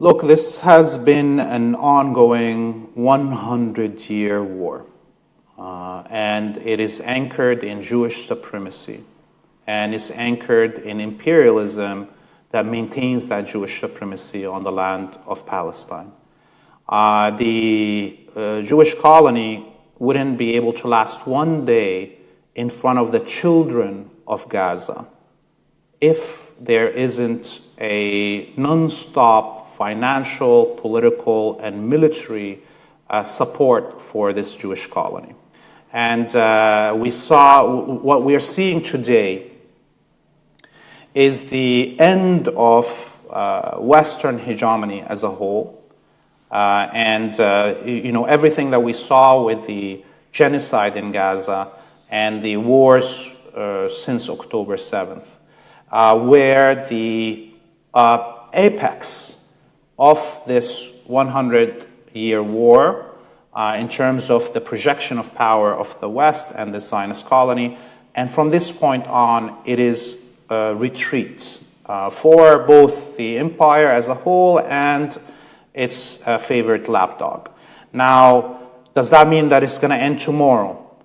Look, this has been an ongoing 100-year war, and it is anchored in Jewish supremacy, and it's anchored in imperialism that maintains that Jewish supremacy on the land of Palestine. The Jewish colony wouldn't be able to last one day in front of the children of Gaza if there isn't a non-stop financial, political, and military support for this Jewish colony. And we saw what we are seeing today is the end of Western hegemony as a whole. Everything that we saw with the genocide in Gaza and the wars since October 7th, where the apex of this 100-year war in terms of the projection of power of the West and the Zionist colony. And from this point on, it is a retreat for both the empire as a whole and its favorite lapdog. Now, does that mean that it's going to end tomorrow?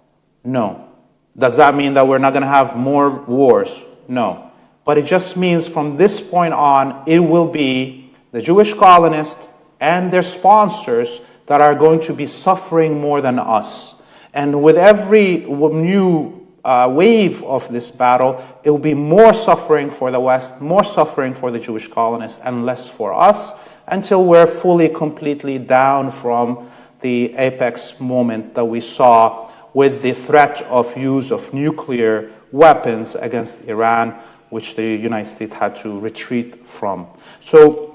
No. Does that mean that we're not going to have more wars? No. But it just means from this point on, it will be the Jewish colonists and their sponsors that are going to be suffering more than us. And with every new wave of this battle, it will be more suffering for the West, more suffering for the Jewish colonists, and less for us, until we're fully, completely down from the apex moment that we saw with the threat of use of nuclear weapons against Iran, which the United States had to retreat from. So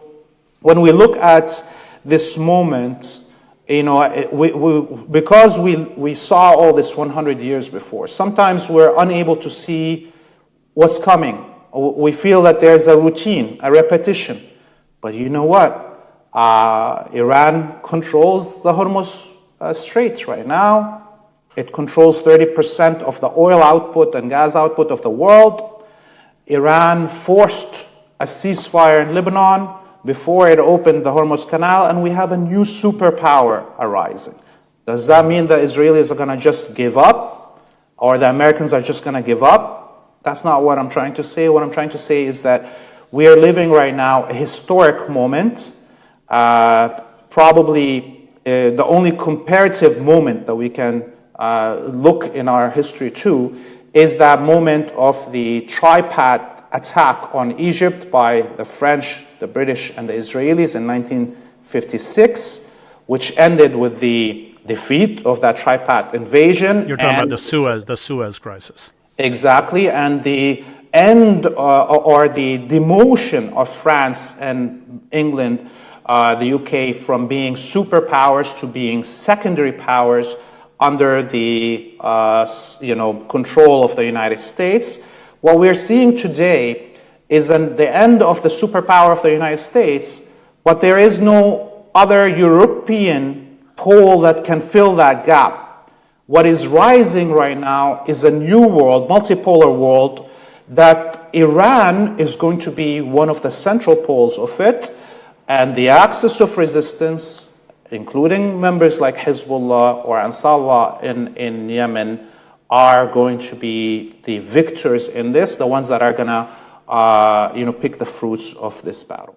when we look at this moment, because we saw all this 100 years before, sometimes we're unable to see what's coming. We feel that there's a routine, a repetition. But you know what? Iran controls the Hormuz Straits right now. It controls 30% of the oil output and gas output of the world. Iran forced a ceasefire in Lebanon before it opened the Hormuz Canal, and we have a new superpower arising. Does that mean the Israelis are going to just give up, or the Americans are just going to give up? That's not what I'm trying to say. What I'm trying to say is that we are living right now a historic moment, probably the only comparative moment that we can look in our history to is that moment of the tripartite attack on Egypt by the French, the British, and the Israelis in 1956, which ended with the defeat of that tripartite invasion. You're talking about the Suez Crisis. Exactly, and the end or the demotion of France and England, the UK, from being superpowers to being secondary powers under the control of the United States. What we're seeing today is the end of the superpower of the United States, but there is no other European pole that can fill that gap. What is rising right now is a new world, multipolar world, that Iran is going to be one of the central poles of it, and the axis of resistance, including members like Hezbollah or Ansarullah in Yemen, are going to be the victors in this, the ones that are going to pick the fruits of this battle.